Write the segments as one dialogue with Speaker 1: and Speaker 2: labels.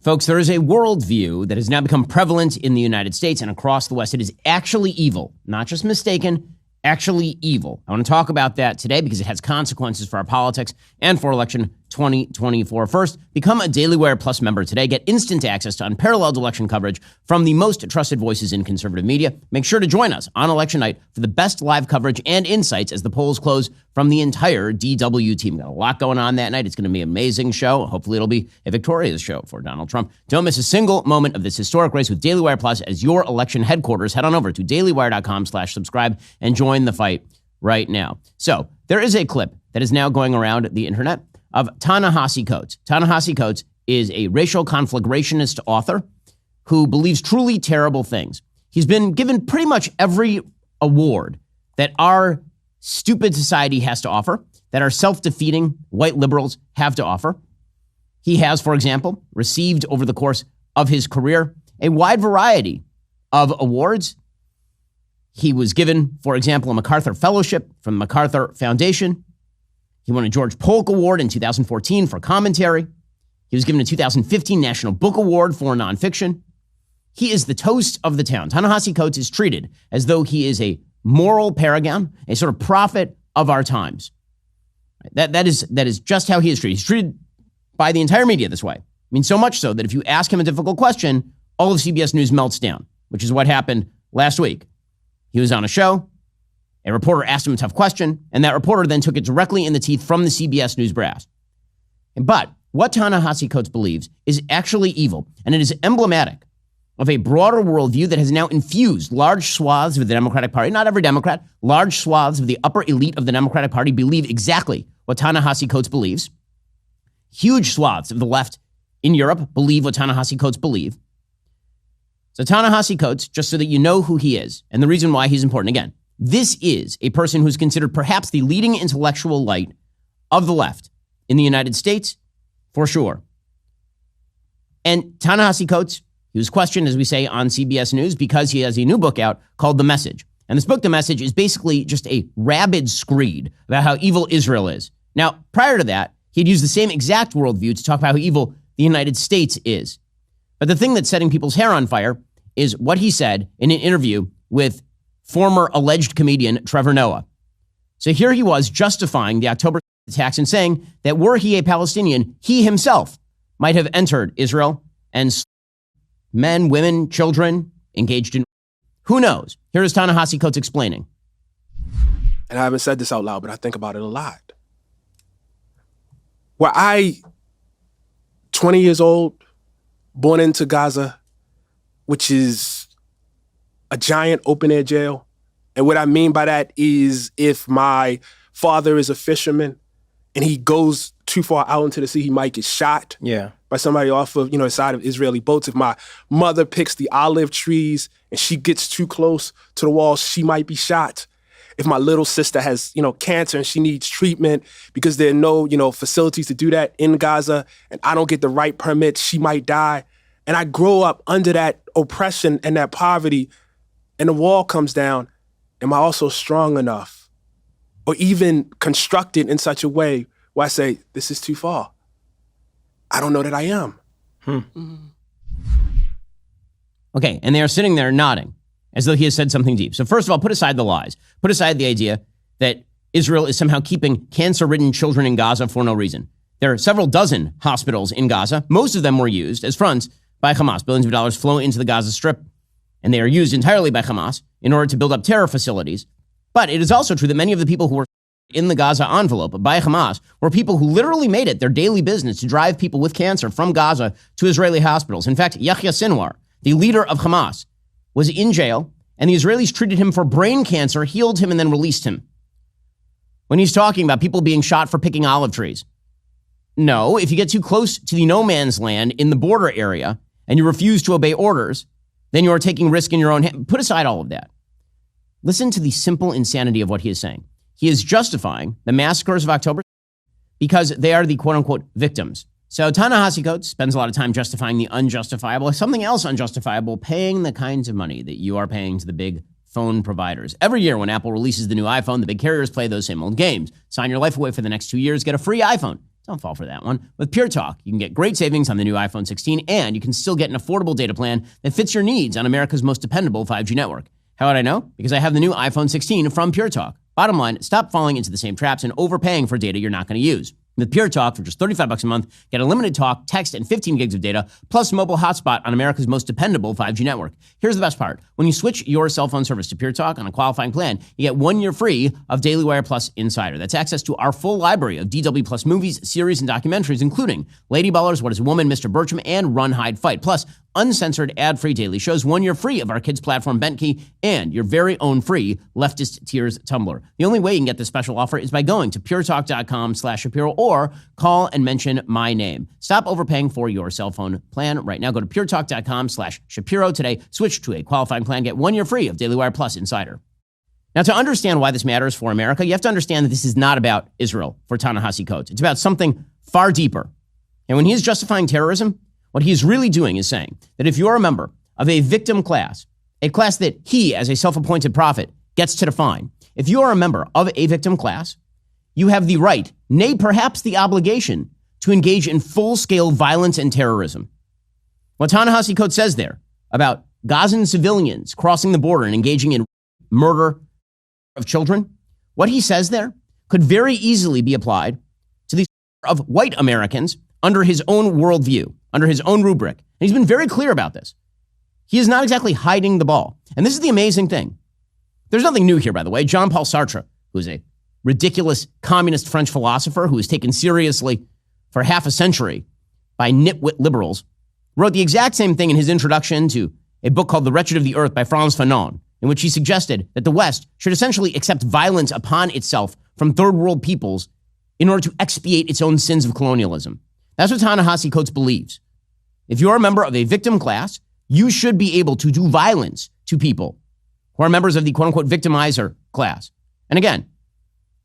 Speaker 1: Folks, there is a worldview that has now become prevalent in the United States and across the West. It is actually evil, not just mistaken, actually evil. I want to talk about that today because it has consequences for our politics and for election 2024. First, become a Daily Wire Plus member today. Get instant access to unparalleled election coverage from the most trusted voices in conservative media. Make sure to join us on election night for the best live coverage and insights as the polls close from the entire DW team. Got a lot going on that night. It's going to be an amazing show. Hopefully it'll be a victorious show for Donald Trump. Don't miss a single moment of this historic race with Daily Wire Plus as your election headquarters. Head on over to dailywire.com/subscribe and join the fight right now. So there is a clip that is now going around the internet of Ta-Nehisi Coates. Ta-Nehisi Coates is a racial conflagrationist author who believes truly terrible things. He's been given pretty much every award that our stupid society has to offer, that our self-defeating white liberals have to offer. He has, for example, received over the course of his career a wide variety of awards. He was given, for example, a MacArthur Fellowship from the MacArthur Foundation. He won a George Polk Award in 2014 for commentary. He was given a 2015 National Book Award for nonfiction. He is the toast of the town. Ta-Nehisi Coates is treated as though he is a moral paragon, a sort of prophet of our times. That is just how he is treated. He's treated by the entire media this way. I mean, so much so that if you ask him a difficult question, all of CBS News melts down, which is what happened last week. He was on a show. A reporter asked him a tough question, and that reporter then took it directly in the teeth from the CBS News brass. But what Ta-Nehisi Coates believes is actually evil, and it is emblematic of a broader worldview that has now infused large swaths of the Democratic Party. Not every Democrat, large swaths of the upper elite of the Democratic Party believe exactly what Ta-Nehisi Coates believes. Huge swaths of the left in Europe believe what Ta-Nehisi Coates believe. So Ta-Nehisi Coates, just so that you know who he is, and the reason why he's important, again, this is a person who's considered perhaps the leading intellectual light of the left in the United States, for sure. And Ta-Nehisi Coates, he was questioned, as we say, on CBS News because he has a new book out called The Message. And this book, The Message, is basically just a rabid screed about how evil Israel is. Now, prior to that, he'd used the same exact worldview to talk about how evil the United States is. But the thing that's setting people's hair on fire is what he said in an interview with former alleged comedian Trevor Noah. So here he was justifying the October attacks and saying that were he a Palestinian, he himself might have entered Israel and men, women, children engaged in, who knows? Here is Ta-Nehisi Coates explaining.
Speaker 2: And I haven't said this out loud, but I think about it a lot. 20 years old, born into Gaza, which is a giant open-air jail. And what I mean by that is if my father is a fisherman and he goes too far out into the sea, he might get shot by somebody off of, the side of Israeli boats. If my mother picks the olive trees and she gets too close to the walls, she might be shot. If my little sister has, cancer and she needs treatment because there are no, facilities to do that in Gaza and I don't get the right permit, she might die. And I grow up under that oppression and that poverty, and the wall comes down. Am I also strong enough or even constructed in such a way where I say, this is too far? I don't know that I am.
Speaker 1: Okay, and they are sitting there nodding as though he has said something deep. So first of all, put aside the lies. Put aside the idea that Israel is somehow keeping cancer-ridden children in Gaza for no reason. There are several dozen hospitals in Gaza. Most of them were used as fronts by Hamas. Billions of dollars flow into the Gaza Strip, and they are used entirely by Hamas in order to build up terror facilities. But it is also true that many of the people who were in the Gaza envelope by Hamas were people who literally made it their daily business to drive people with cancer from Gaza to Israeli hospitals. In fact, Yahya Sinwar, the leader of Hamas, was in jail, and the Israelis treated him for brain cancer, healed him, and then released him. When he's talking about people being shot for picking olive trees. No, if you get too close to the no man's land in the border area and you refuse to obey orders, then you are taking risk in your own hand. Put aside all of that. Listen to the simple insanity of what he is saying. He is justifying the massacres of October because they are the quote-unquote victims. So Ta-Nehisi Coates spends a lot of time justifying the unjustifiable. Something else unjustifiable, paying the kinds of money that you are paying to the big phone providers. Every year when Apple releases the new iPhone, the big carriers play those same old games. Sign your life away for the next 2 years, get a free iPhone. It's Don't fall for that one. With Pure Talk, you can get great savings on the new iPhone 16, and you can still get an affordable data plan that fits your needs on America's most dependable 5G network. How would I know? Because I have the new iPhone 16 from Pure Talk. Bottom line, stop falling into the same traps and overpaying for data you're not going to use. With Pure Talk, for just $35 a month, get unlimited talk, text, and 15 gigs of data, plus mobile hotspot on America's most dependable 5G network. Here's the best part. When you switch your cell phone service to Pure Talk on a qualifying plan, you get 1 year free of Daily Wire Plus Insider. That's access to our full library of DW Plus movies, series, and documentaries, including Lady Ballers, What is a Woman, Mr. Bertram, and Run, Hide, Fight. Plus, uncensored ad-free daily shows, 1 year free of our kids' platform, Bentkey, and your very own free Leftist Tears Tumblr. The only way you can get this special offer is by going to puretalk.com/Shapiro or call and mention my name. Stop overpaying for your cell phone plan right now. Go to puretalk.com/Shapiro today. Switch to a qualifying plan. Get 1 year free of Daily Wire Plus Insider. Now, to understand why this matters for America, you have to understand that this is not about Israel for Ta-Nehisi Coates. It's about something far deeper. And when he is justifying terrorism, what he is really doing is saying that if you're a member of a victim class, a class that he, as a self-appointed prophet, gets to define, if you are a member of a victim class, you have the right, nay, perhaps the obligation, to engage in full-scale violence and terrorism. What Ta-Nehisi Coates says there about Gazan civilians crossing the border and engaging in murder of children, what he says there could very easily be applied to the of white Americans under his own worldview, under his own rubric. And he's been very clear about this. He is not exactly hiding the ball. And this is the amazing thing. There's nothing new here, by the way. Jean-Paul Sartre, who's a ridiculous communist French philosopher who was taken seriously for half a century by nitwit liberals, wrote the exact same thing in his introduction to a book called The Wretched of the Earth by Frantz Fanon, in which he suggested that the West should essentially accept violence upon itself from third world peoples in order to expiate its own sins of colonialism. That's what Ta-Nehisi Coates believes. If you're a member of a victim class, you should be able to do violence to people who are members of the quote-unquote victimizer class. And again,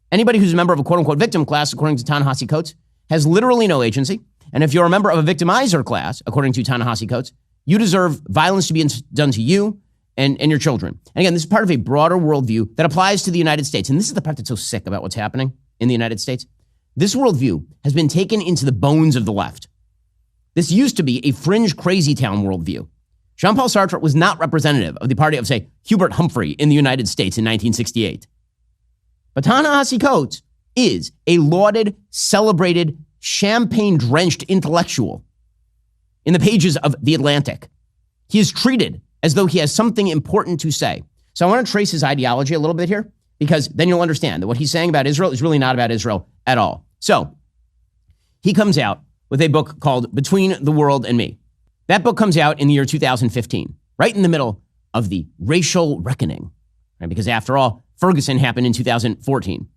Speaker 1: anybody who's a member of a quote-unquote victim class, according to Ta-Nehisi Coates, has literally no agency. And if you're a member of a victimizer class, according to Ta-Nehisi Coates, you deserve violence to be done to you and your children. And again, this is part of a broader worldview that applies to the United States. And this is the part that's so sick about what's happening in the United States. This worldview has been taken into the bones of the left. This used to be a fringe crazy town worldview. Jean-Paul Sartre was not representative of the party of, say, Hubert Humphrey in the United States in 1968. But Ta-Nehisi Coates is a lauded, celebrated, champagne-drenched intellectual in the pages of The Atlantic. He is treated as though he has something important to say. So I want to trace his ideology a little bit here, because then you'll understand that what he's saying about Israel is really not about Israel at all. So he comes out with a book called Between the World and Me. That book comes out in the year 2015, right in the middle of the racial reckoning, right? Because after all, Ferguson happened in 2014.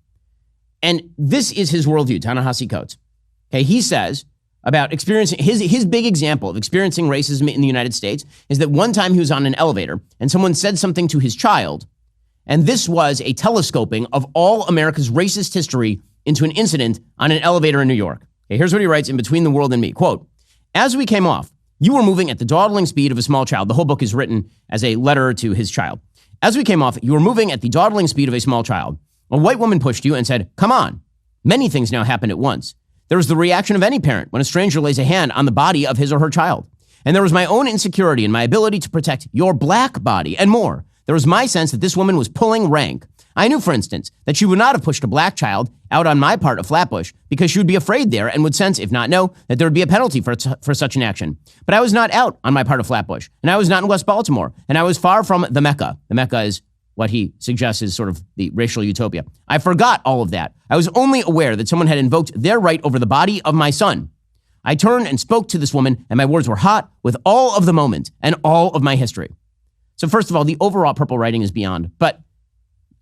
Speaker 1: And this is his worldview, Ta-Nehisi Coates. Okay, he says about experiencing, his big example of experiencing racism in the United States is that one time he was on an elevator and someone said something to his child, and this was a telescoping of all America's racist history into an incident on an elevator in New York. Okay, here's what he writes in Between the World and Me. Quote, "As we came off, you were moving at the dawdling speed of a small child." The whole book is written as a letter to his child. "As we came off, you were moving at the dawdling speed of a small child. A white woman pushed you and said, 'Come on.' Many things now happened at once. There was the reaction of any parent when a stranger lays a hand on the body of his or her child. And there was my own insecurity and my ability to protect your black body and more. There was my sense that this woman was pulling rank. I knew, for instance, that she would not have pushed a black child out on my part of Flatbush because she would be afraid there and would sense, if not know, that there would be a penalty for such an action. But I was not out on my part of Flatbush, and I was not in West Baltimore, and I was far from the Mecca." The Mecca is what he suggests is sort of the racial utopia. "I forgot all of that. I was only aware that someone had invoked their right over the body of my son. I turned and spoke to this woman, and my words were hot with all of the moment and all of my history." So first of all, the overall purple writing is beyond, but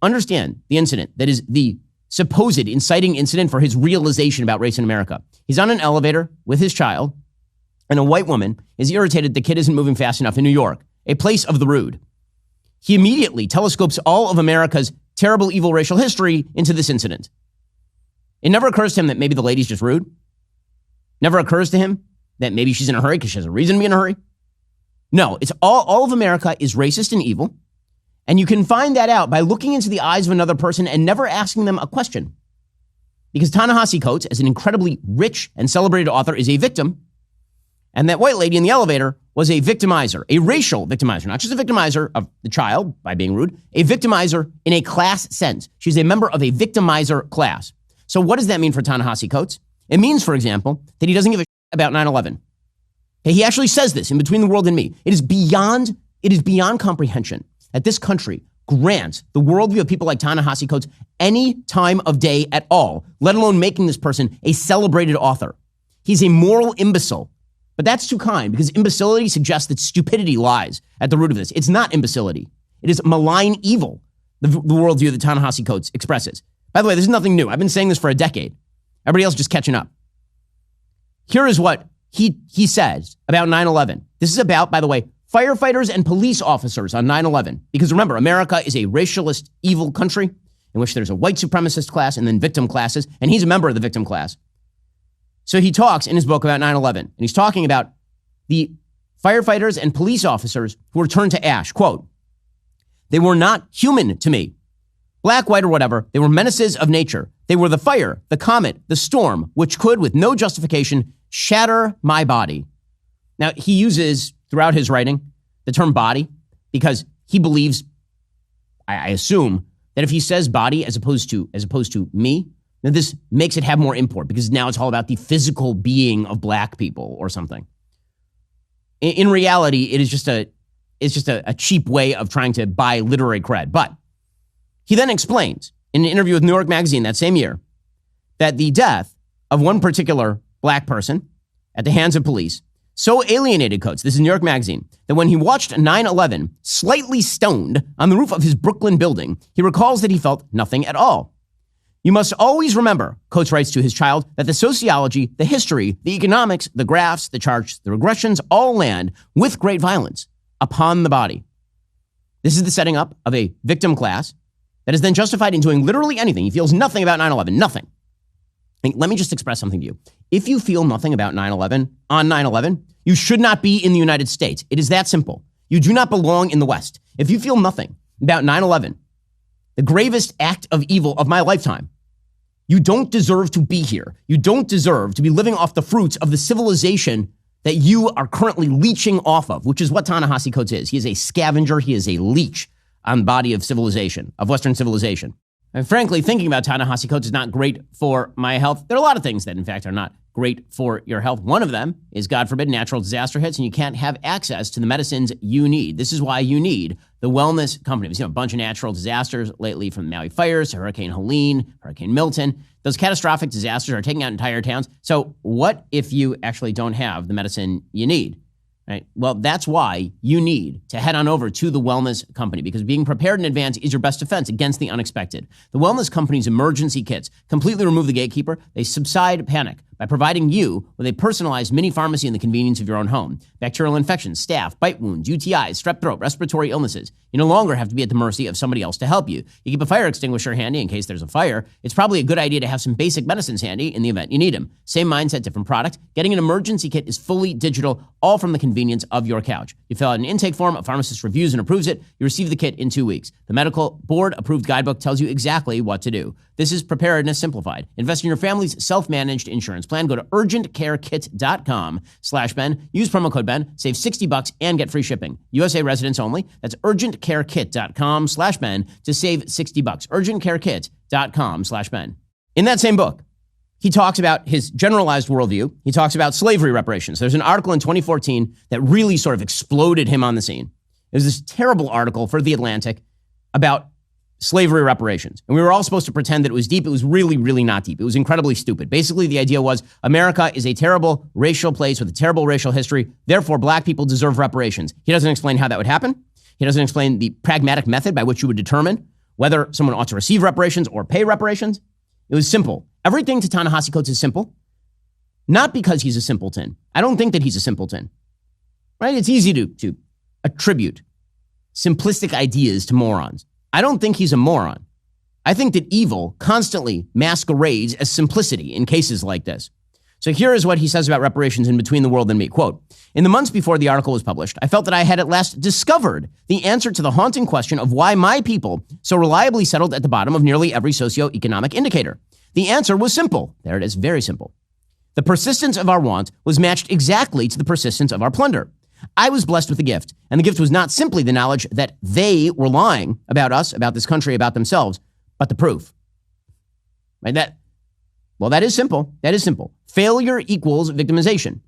Speaker 1: understand the incident that is the supposed inciting incident for his realization about race in America. He's on an elevator with his child, and a white woman is irritated the kid isn't moving fast enough in New York, a place of the rude. He immediately telescopes all of America's terrible, evil racial history into this incident. It never occurs to him that maybe the lady's just rude. Never occurs to him that maybe she's in a hurry because she has a reason to be in a hurry. No, it's all of America is racist and evil. And you can find that out by looking into the eyes of another person and never asking them a question. because Ta-Nehisi Coates, as an incredibly rich and celebrated author, is a victim, and that white lady in the elevator was a victimizer, a racial victimizer, not just a victimizer of the child by being rude, a victimizer in a class sense. She's a member of a victimizer class. So what does that mean for Ta-Nehisi Coates? It means, for example, that he doesn't give a shit about 9/11. Okay, he actually says this in Between the World and Me. It is beyond comprehension that this country grants the worldview of people like Ta-Nehisi Coates any time of day at all, let alone making this person a celebrated author. He's a moral imbecile. But that's too kind, because imbecility suggests that stupidity lies at the root of this. It's not imbecility. It is malign evil, the worldview that Ta-Nehisi Coates expresses. By the way, this is nothing new. I've been saying this for a decade. Everybody else just catching up. Here is what he says about 9/11. This is about, by the way, firefighters and police officers on 9/11. Because remember, America is a racialist, evil country in which there's a white supremacist class and then victim classes, and he's a member of the victim class. So he talks in his book about 9/11, and he's talking about the firefighters and police officers who were turned to ash. Quote, "They were not human to me. Black, white, or whatever, they were menaces of nature. They were the fire, the comet, the storm, which could, with no justification, shatter my body." Now, he uses, throughout his writing, the term body because he believes, I assume, that if he says body as opposed to me, now this makes it have more import because now it's all about the physical being of black people or something. In reality, it's just a cheap way of trying to buy literary cred. But he then explains in an interview with New York Magazine that same year that the death of one particular black person at the hands of police so alienated Coates, this is New York Magazine, that when he watched 9/11 slightly stoned on the roof of his Brooklyn building, he recalls that he felt nothing at all. "You must always remember," Coates writes to his child, "that the sociology, the history, the economics, the graphs, the charts, the regressions all land with great violence upon the body." This is the setting up of a victim class that is then justified in doing literally anything. He feels nothing about 9/11, nothing. And let me just express something to you. If you feel nothing about 9/11, on 9/11, you should not be in the United States. It is that simple. You do not belong in the West. If you feel nothing about 9/11, the gravest act of evil of my lifetime, you don't deserve to be here. You don't deserve to be living off the fruits of the civilization that you are currently leeching off of, which is what Ta-Nehisi Coates is. He is a scavenger. He is a leech on the body of civilization, of Western civilization. And frankly, thinking about Ta-Nehisi Coates is not great for my health. There are a lot of things that, in fact, are not great for your health. One of them is, God forbid, natural disaster hits and you can't have access to the medicines you need. This is why you need the wellness company. We've seen a bunch of natural disasters lately, from the Maui fires to Hurricane Helene, Hurricane Milton. Those catastrophic disasters are taking out entire towns. So what if you actually don't have the medicine you need? Right? Well, that's why you need to head on over to the Wellness Company, because being prepared in advance is your best defense against the unexpected. The Wellness Company's emergency kits completely remove the gatekeeper. They subside panic by providing you with a personalized mini pharmacy in the convenience of your own home. Bacterial infections, staph, bite wounds, UTIs, strep throat, respiratory illnesses. You no longer have to be at the mercy of somebody else to help you. You keep a fire extinguisher handy in case there's a fire. It's probably a good idea to have some basic medicines handy in the event you need them. Same mindset, different product. Getting an emergency kit is fully digital, all from the convenience of your couch. You fill out an intake form, a pharmacist reviews and approves it. You receive the kit in 2 weeks. The medical board approved guidebook tells you exactly what to do. This is preparedness simplified. Invest in your family's self-managed insurance plan. Go to urgentcarekit.com/Ben. Use promo code Ben. Save $60 and get free shipping. USA residents only. That's urgentcarekit.com/Ben to save $60. urgentcarekit.com/Ben. In that same book, he talks about his generalized worldview. He talks about slavery reparations. There's an article in 2014 that really sort of exploded him on the scene. It was this terrible article for The Atlantic about slavery reparations. And we were all supposed to pretend that it was deep. It was really, really not deep. It was incredibly stupid. Basically, the idea was America is a terrible racial place with a terrible racial history. Therefore, black people deserve reparations. He doesn't explain how that would happen. He doesn't explain the pragmatic method by which you would determine whether someone ought to receive reparations or pay reparations. It was simple. Everything to Ta-Nehisi Coates is simple, not because he's a simpleton. I don't think that he's a simpleton, right? It's easy to attribute simplistic ideas to morons. I don't think he's a moron. I think that evil constantly masquerades as simplicity in cases like this. So here is what he says about reparations in Between the World and Me. Quote, "In the months before the article was published, I felt that I had at last discovered the answer to the haunting question of why my people so reliably settled at the bottom of nearly every socioeconomic indicator. The answer was simple. There it is, very simple. The persistence of our want was matched exactly to the persistence of our plunder. I was blessed with a gift, and the gift was not simply the knowledge that they were lying about us, about this country, about themselves, but the proof. Right? That is simple. That is simple. Failure equals victimization.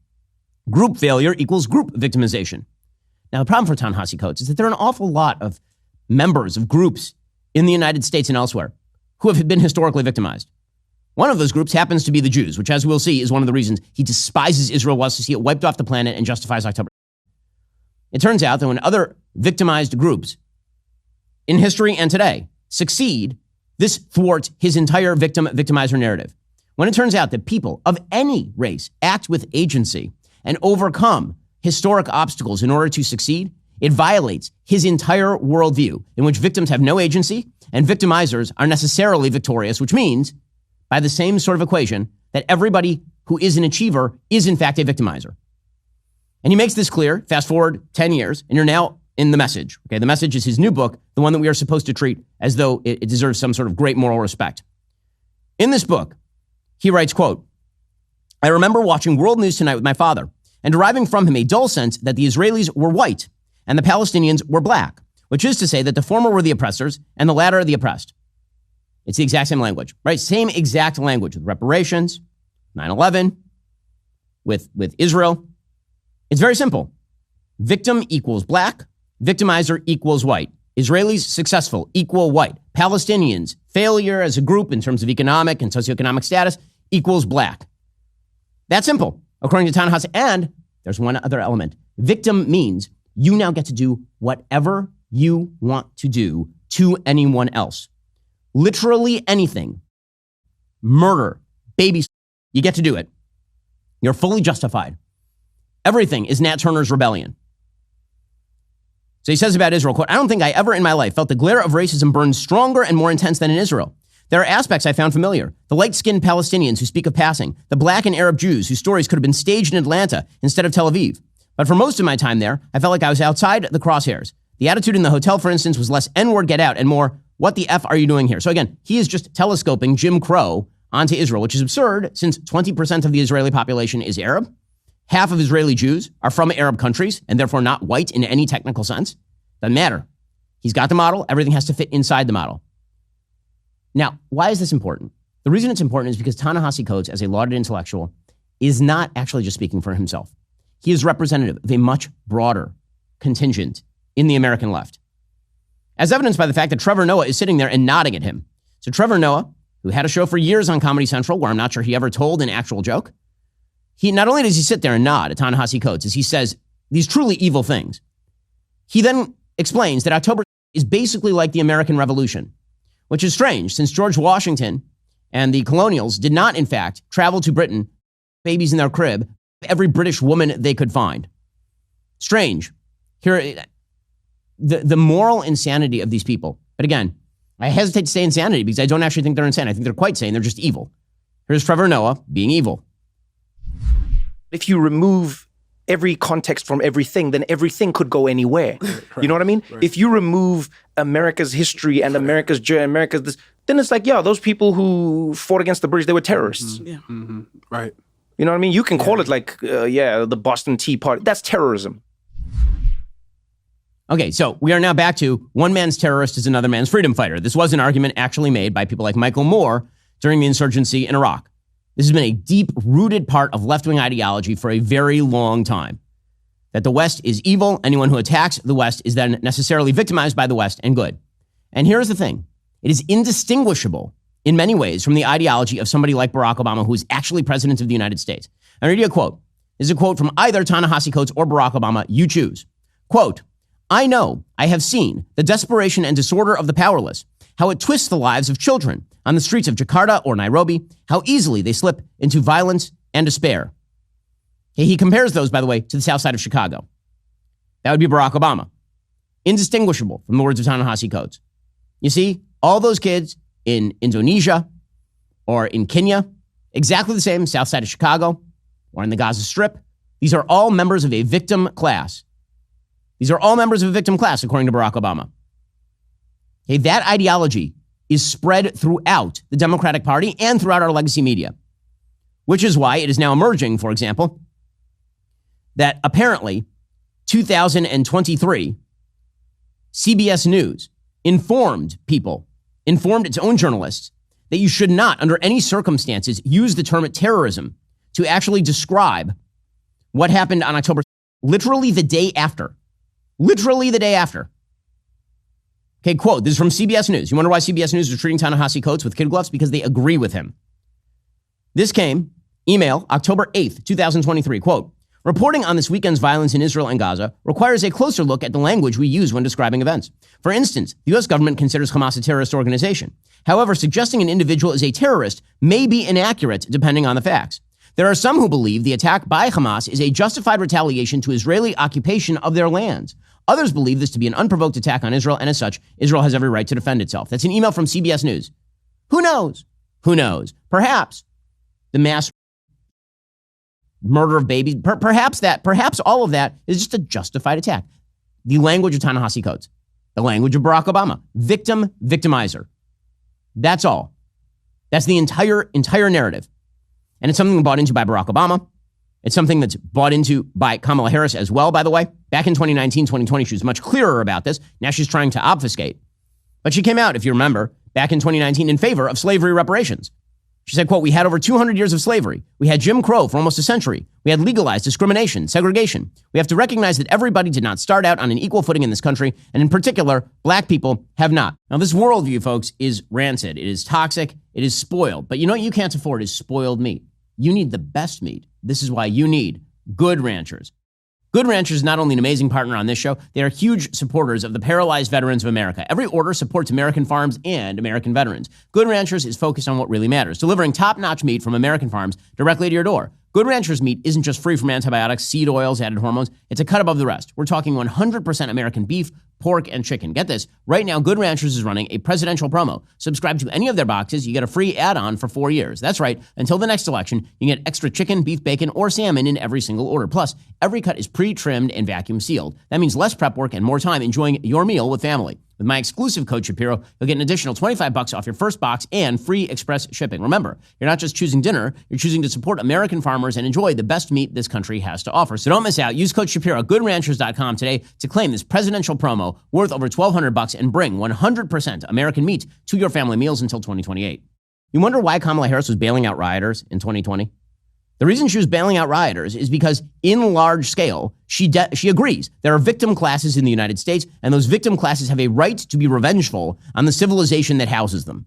Speaker 1: Group failure equals group victimization. Now, the problem for Ta-Nehisi Coates is that there are an awful lot of members of groups in the United States and elsewhere who have been historically victimized. One of those groups happens to be the Jews, which, as we'll see, is one of the reasons he despises Israel, wants to see it wiped off the planet, and justifies October. It turns out that when other victimized groups in history and today succeed, this thwarts his entire victimizer narrative. When it turns out that people of any race act with agency and overcome historic obstacles in order to succeed, it violates his entire worldview, in which victims have no agency and victimizers are necessarily victorious, which means, by the same sort of equation, that everybody who is an achiever is in fact a victimizer. And he makes this clear, fast forward 10 years, and you're now in The Message. Okay, The Message is his new book, the one that we are supposed to treat as though it deserves some sort of great moral respect. In this book, he writes, quote, I remember watching World News Tonight with my father and deriving from him a dull sense that the Israelis were white and the Palestinians were black, which is to say that the former were the oppressors and the latter the oppressed. It's the exact same language, right? Same exact language with reparations, 9/11, with Israel. It's very simple. Victim equals black. Victimizer equals white. Israelis successful equal white. Palestinians failure as a group in terms of economic and socioeconomic status equals black. That's simple, according to Ta-Nehisi. And there's one other element. Victim means you now get to do whatever you want to do to anyone else. Literally anything. Murder, babies, you get to do it. You're fully justified. Everything is Nat Turner's rebellion. So he says about Israel, quote, I don't think I ever in my life felt the glare of racism burn stronger and more intense than in Israel. There are aspects I found familiar. The light-skinned Palestinians who speak of passing, the black and Arab Jews whose stories could have been staged in Atlanta instead of Tel Aviv. But for most of my time there, I felt like I was outside the crosshairs. The attitude in the hotel, for instance, was less N-word, get out, and more, what the F are you doing here? So again, he is just telescoping Jim Crow onto Israel, which is absurd since 20% of the Israeli population is Arab. Half of Israeli Jews are from Arab countries and therefore not white in any technical sense. Doesn't matter. He's got the model. Everything has to fit inside the model. Now, why is this important? The reason it's important is because Ta-Nehisi Coates, as a lauded intellectual, is not actually just speaking for himself. He is representative of a much broader contingent in the American left, as evidenced by the fact that Trevor Noah is sitting there and nodding at him. So Trevor Noah, who had a show for years on Comedy Central, where I'm not sure he ever told an actual joke, he not only does he sit there and nod at Ta-Nehisi Coates as he says these truly evil things, he then explains that October is basically like the American Revolution, which is strange since George Washington and the colonials did not, in fact, travel to Britain, babies in their crib, every British woman they could find. Strange. Here, the moral insanity of these people. But again, I hesitate to say insanity because I don't actually think they're insane. I think they're quite sane. They're just evil. Here's Trevor Noah being evil.
Speaker 3: If you remove every context from everything, then everything could go anywhere. Right. You know what I mean? Right. If you remove America's history and America's journey, America's this, then it's like, yeah, those people who fought against the British, they were terrorists.
Speaker 2: Mm-hmm. Yeah. Mm-hmm. Right.
Speaker 3: You know what I mean? You can call it like, the Boston Tea Party. That's terrorism.
Speaker 1: Okay, so we are now back to one man's terrorist is another man's freedom fighter. This was an argument actually made by people like Michael Moore during the insurgency in Iraq. This has been a deep-rooted part of left-wing ideology for a very long time. That the West is evil. Anyone who attacks the West is then necessarily victimized by the West and good. And here's the thing. It is indistinguishable in many ways from the ideology of somebody like Barack Obama, who is actually president of the United States. I'll read you a quote. This is a quote from either Ta-Nehisi Coates or Barack Obama. You choose. Quote, I know, I have seen the desperation and disorder of the powerless, how it twists the lives of children on the streets of Jakarta or Nairobi, how easily they slip into violence and despair. He compares those, by the way, to the south side of Chicago. That would be Barack Obama. Indistinguishable from the words of Ta-Nehisi Coates. You see, all those kids in Indonesia or in Kenya, exactly the same, south side of Chicago or in the Gaza Strip. These are all members of a victim class. These are all members of a victim class, according to Barack Obama. Okay, that ideology is spread throughout the Democratic Party and throughout our legacy media, which is why it is now emerging, for example, that apparently 2023 CBS News informed its own journalists that you should not, under any circumstances, use the term terrorism to actually describe what happened on October, literally the day after. Literally the day after. Okay, quote, this is from CBS News. You wonder why CBS News is treating Ta-Nehisi Coates with kid gloves? Because they agree with him. This came, email, October 8th, 2023, quote, reporting on this weekend's violence in Israel and Gaza requires a closer look at the language we use when describing events. For instance, the U.S. government considers Hamas a terrorist organization. However, suggesting an individual is a terrorist may be inaccurate depending on the facts. There are some who believe the attack by Hamas is a justified retaliation to Israeli occupation of their lands. Others believe this to be an unprovoked attack on Israel, and as such, Israel has every right to defend itself. That's an email from CBS News. Who knows? Who knows? Perhaps the mass murder of babies, perhaps all of that is just a justified attack. The language of Ta-Nehisi Coates, the language of Barack Obama, victim, victimizer. That's all. That's the entire narrative. And it's something bought into by Barack Obama. It's something that's bought into by Kamala Harris as well, by the way. Back in 2019, 2020, she was much clearer about this. Now she's trying to obfuscate. But she came out, if you remember, back in 2019 in favor of slavery reparations. She said, quote, we had over 200 years of slavery. We had Jim Crow for almost a century. We had legalized discrimination, segregation. We have to recognize that everybody did not start out on an equal footing in this country, and in particular, black people have not. Now, this worldview, folks, is rancid. It is toxic. It is spoiled. But you know what you can't afford is spoiled meat. You need the best meat. This is why you need Good Ranchers. Good Ranchers is not only an amazing partner on this show, they are huge supporters of the paralyzed veterans of America. Every order supports American farms and American veterans. Good Ranchers is focused on what really matters, delivering top-notch meat from American farms directly to your door. Good Ranchers meat isn't just free from antibiotics, seed oils, added hormones. It's a cut above the rest. We're talking 100% American beef, pork, and chicken. Get this. Right now, Good Ranchers is running a presidential promo. Subscribe to any of their boxes. You get a free add-on for 4 years. That's right. Until the next election, you get extra chicken, beef, bacon, or salmon in every single order. Plus, every cut is pre-trimmed and vacuum sealed. That means less prep work and more time enjoying your meal with family. With my exclusive code Shapiro, you'll get an additional $25 off your first box and free express shipping. Remember, you're not just choosing dinner, you're choosing to support American farmers and enjoy the best meat this country has to offer. So don't miss out. Use code Shapiro at goodranchers.com today to claim this presidential promo worth over $1,200 and bring 100% American meat to your family meals until 2028. You wonder why Kamala Harris was bailing out rioters in 2020? The reason she was bailing out rioters is because in large scale, she agrees there are victim classes in the United States, and those victim classes have a right to be revengeful on the civilization that houses them.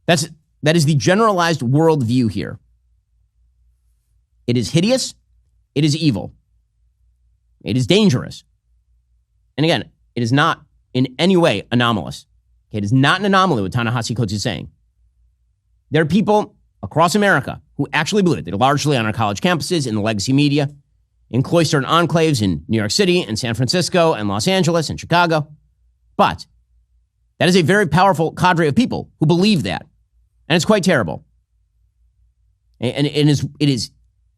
Speaker 1: That is the generalized worldview here. It is hideous. It is evil. It is dangerous. And again, it is not in any way anomalous. It is not an anomaly what Ta-Nehisi Coates is saying. There are people across America who actually believe it. They're largely on our college campuses, in the legacy media, in cloistered enclaves in New York City and San Francisco and Los Angeles and Chicago. But that is a very powerful cadre of people who believe that. And it's quite terrible. And it is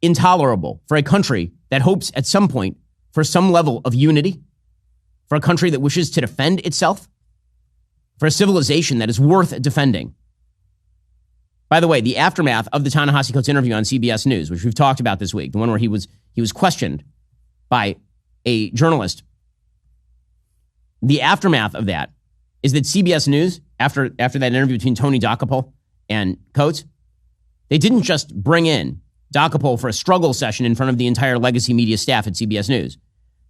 Speaker 1: intolerable for a country that hopes at some point for some level of unity, for a country that wishes to defend itself, for a civilization that is worth defending. By the way, the aftermath of the Ta-Nehisi Coates interview on CBS News, which we've talked about this week, the one where he was questioned by a journalist, the aftermath of that is that CBS News, after that interview between Tony Dokoupil and Coates, they didn't just bring in Dokoupil for a struggle session in front of the entire legacy media staff at CBS News.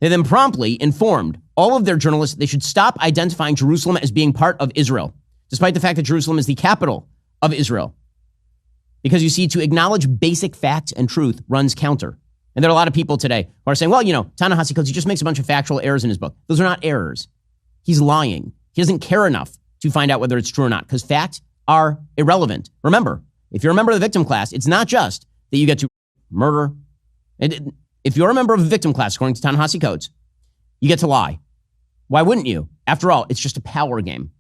Speaker 1: They then promptly informed all of their journalists they should stop identifying Jerusalem as being part of Israel, despite the fact that Jerusalem is the capital of Israel. Because you see, to acknowledge basic facts and truth runs counter. And there are a lot of people today who are saying, well, Ta-Nehisi Coates, he just makes a bunch of factual errors in his book. Those are not errors. He's lying. He doesn't care enough to find out whether it's true or not, because facts are irrelevant. Remember, if you're a member of the victim class, it's not just that you get to murder. If you're a member of a victim class, according to Ta-Nehisi Coates, you get to lie. Why wouldn't you? After all, it's just a power game.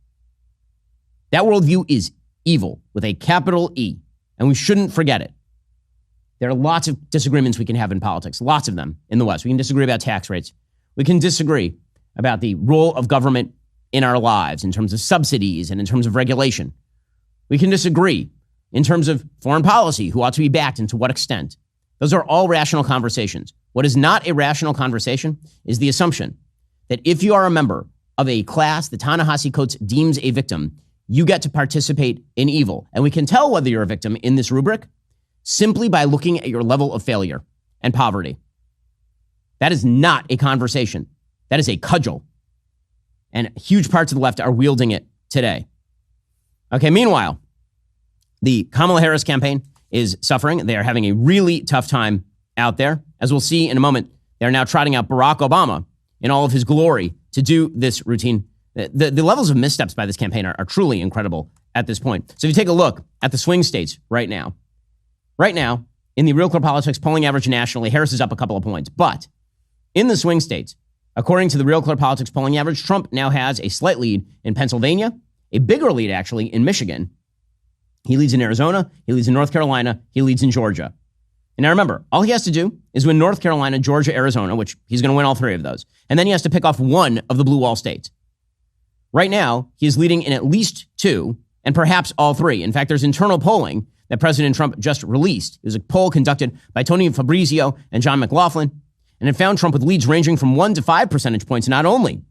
Speaker 1: That worldview is evil with a capital E. And we shouldn't forget it. There are lots of disagreements we can have in politics, lots of them in the West. We can disagree about tax rates. We can disagree about the role of government in our lives in terms of subsidies and in terms of regulation. We can disagree in terms of foreign policy, who ought to be backed and to what extent. Those are all rational conversations. What is not a rational conversation is the assumption that if you are a member of a class that Ta-Nehisi Coates deems a victim, you get to participate in evil. And we can tell whether you're a victim in this rubric simply by looking at your level of failure and poverty. That is not a conversation. That is a cudgel. And huge parts of the left are wielding it today. Okay, meanwhile, the Kamala Harris campaign is suffering. They are having a really tough time out there. As we'll see in a moment, they're now trotting out Barack Obama in all of his glory to do this routine. The levels of missteps by this campaign are truly incredible at this point. So if you take a look at the swing states right now, in the Real Clear Politics polling average nationally, Harris is up a couple of points. But in the swing states, according to the Real Clear Politics polling average, Trump now has a slight lead in Pennsylvania, a bigger lead actually in Michigan. He leads in Arizona, he leads in North Carolina, he leads in Georgia. And now remember, all he has to do is win North Carolina, Georgia, Arizona, which he's going to win all three of those. And then he has to pick off one of the blue wall states. Right now, he is leading in at least two and perhaps all three. In fact, there's internal polling that President Trump just released. It was a poll conducted by Tony Fabrizio and John McLaughlin, and it found Trump with leads ranging from 1 to 5 percentage points, not only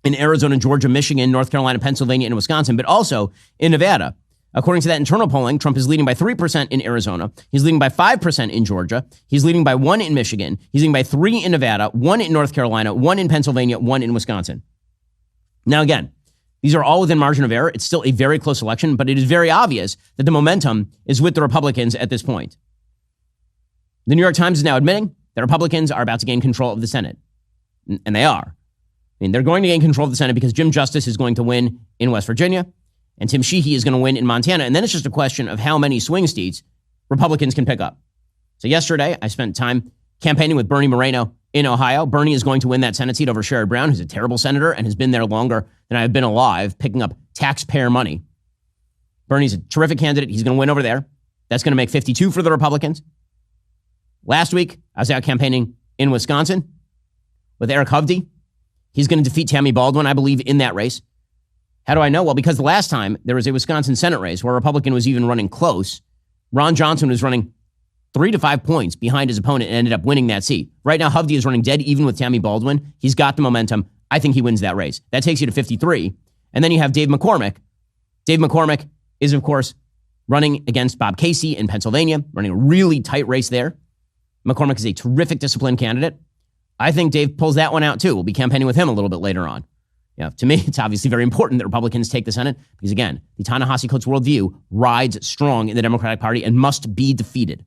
Speaker 1: in Arizona, Georgia, Michigan, North Carolina, Pennsylvania, and Wisconsin, but also in Nevada. According to that internal polling, Trump is leading by 3% in Arizona. He's leading by 5% in Georgia. He's leading by 1 in Michigan. He's leading by 3 in Nevada, 1 in North Carolina, 1 in Pennsylvania, 1 in Wisconsin. Now, again, these are all within margin of error. It's still a very close election, but it is very obvious that the momentum is with the Republicans at this point. The New York Times is now admitting that Republicans are about to gain control of the Senate. And they are. I mean, they're going to gain control of the Senate because Jim Justice is going to win in West Virginia, and Tim Sheehy is going to win in Montana. And then it's just a question of how many swing states Republicans can pick up. So yesterday, I spent time campaigning with Bernie Moreno in Ohio. Bernie is going to win that Senate seat over Sherrod Brown, who's a terrible senator and has been there longer than I've been alive, picking up taxpayer money. Bernie's a terrific candidate. He's going to win over there. That's going to make 52 for the Republicans. Last week, I was out campaigning in Wisconsin with Eric Hovde. He's going to defeat Tammy Baldwin, I believe, in that race. How do I know? Well, because the last time there was a Wisconsin Senate race where a Republican was even running close, Ron Johnson was running 3 to 5 points behind his opponent and ended up winning that seat. Right now, Hovde is running dead even with Tammy Baldwin. He's got the momentum. I think he wins that race. That takes you to 53. And then you have Dave McCormick. Dave McCormick is, of course, running against Bob Casey in Pennsylvania, running a really tight race there. McCormick is a terrific disciplined candidate. I think Dave pulls that one out too. We'll be campaigning with him a little bit later on. Yeah, to me, it's obviously very important that Republicans take the Senate because, again, the Ta-Nehisi Coates worldview rides strong in the Democratic Party and must be defeated.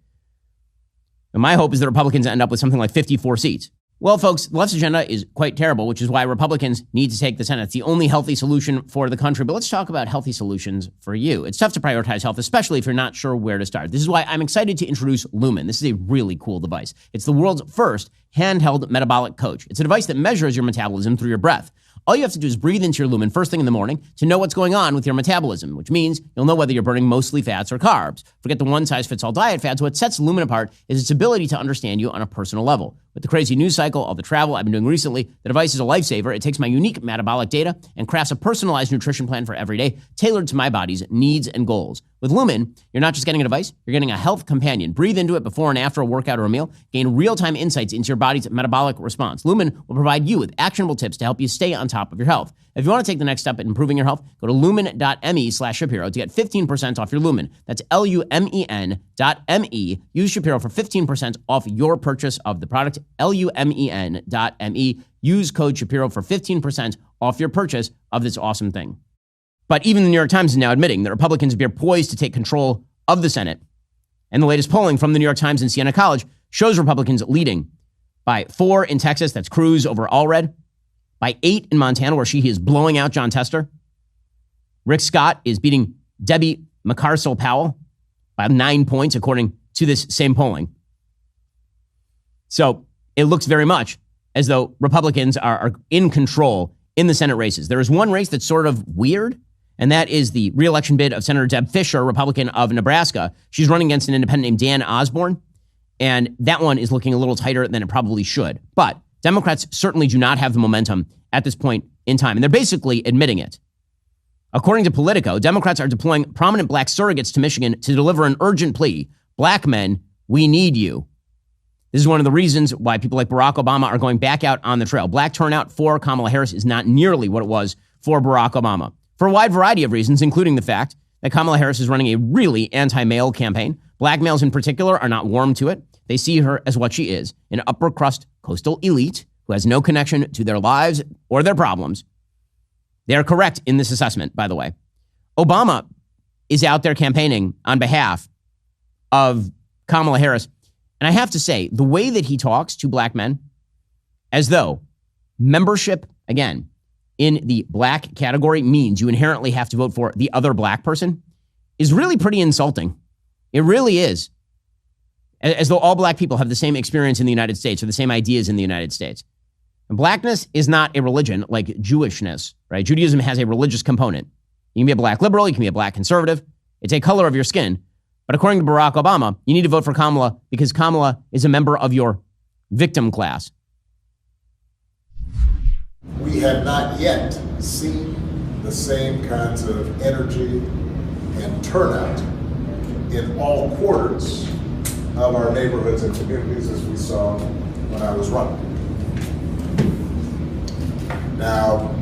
Speaker 1: And my hope is that Republicans end up with something like 54 seats. Well, folks, the left's agenda is quite terrible, which is why Republicans need to take the Senate. It's the only healthy solution for the country. But let's talk about healthy solutions for you. It's tough to prioritize health, especially if you're not sure where to start. This is why I'm excited to introduce Lumen. This is a really cool device. It's the world's first handheld metabolic coach. It's a device that measures your metabolism through your breath. All you have to do is breathe into your Lumen first thing in the morning to know what's going on with your metabolism, which means you'll know whether you're burning mostly fats or carbs. Forget the one-size-fits-all diet fads. What sets Lumen apart is its ability to understand you on a personal level. With the crazy news cycle, all the travel I've been doing recently, the device is a lifesaver. It takes my unique metabolic data and crafts a personalized nutrition plan for every day, tailored to my body's needs and goals. With Lumen, you're not just getting a device, you're getting a health companion. Breathe into it before and after a workout or a meal. Gain real-time insights into your body's metabolic response. Lumen will provide you with actionable tips to help you stay on top of your health. If you want to take the next step in improving your health, go to lumen.me/Shapiro to get 15% off your Lumen. That's lumen.me. Use Shapiro for 15% off your purchase of the product. lumen.me. Use code Shapiro for 15% off your purchase of this awesome thing. But even the New York Times is now admitting that Republicans appear poised to take control of the Senate. And the latest polling from the New York Times and Siena College shows Republicans leading by 4 in Texas, that's Cruz over Allred, by 8 in Montana, where she is blowing out John Tester. Rick Scott is beating Debbie McCarcel-Powell by 9 points, according to this same polling. So it looks very much as though Republicans are in control in the Senate races. There is one race that's sort of weird, and that is the re-election bid of Senator Deb Fischer, Republican of Nebraska. She's running against an independent named Dan Osborne, and that one is looking a little tighter than it probably should. But Democrats certainly do not have the momentum at this point in time, and they're basically admitting it. According to Politico, Democrats are deploying prominent black surrogates to Michigan to deliver an urgent plea. Black men, we need you. This is one of the reasons why people like Barack Obama are going back out on the trail. Black turnout for Kamala Harris is not nearly what it was for Barack Obama, for a wide variety of reasons, including the fact that Kamala Harris is running a really anti-male campaign. Black males in particular are not warm to it. They see her as what she is, an upper crust coastal elite who has no connection to their lives or their problems. They are correct in this assessment, by the way. Obama is out there campaigning on behalf of Kamala Harris. And I have to say, the way that he talks to black men, as though membership, again, in the black category means you inherently have to vote for the other black person, is really pretty insulting. It really is. As though all black people have the same experience in the United States or the same ideas in the United States. And blackness is not a religion like Jewishness, right? Judaism has a religious component. You can be a black liberal, you can be a black conservative. It's a color of your skin. But according to Barack Obama, you need to vote for Kamala because Kamala is a member of your victim class.
Speaker 4: We have not yet seen the same kinds of energy and turnout in all quarters of our neighborhoods and communities as we saw when I was running. Now,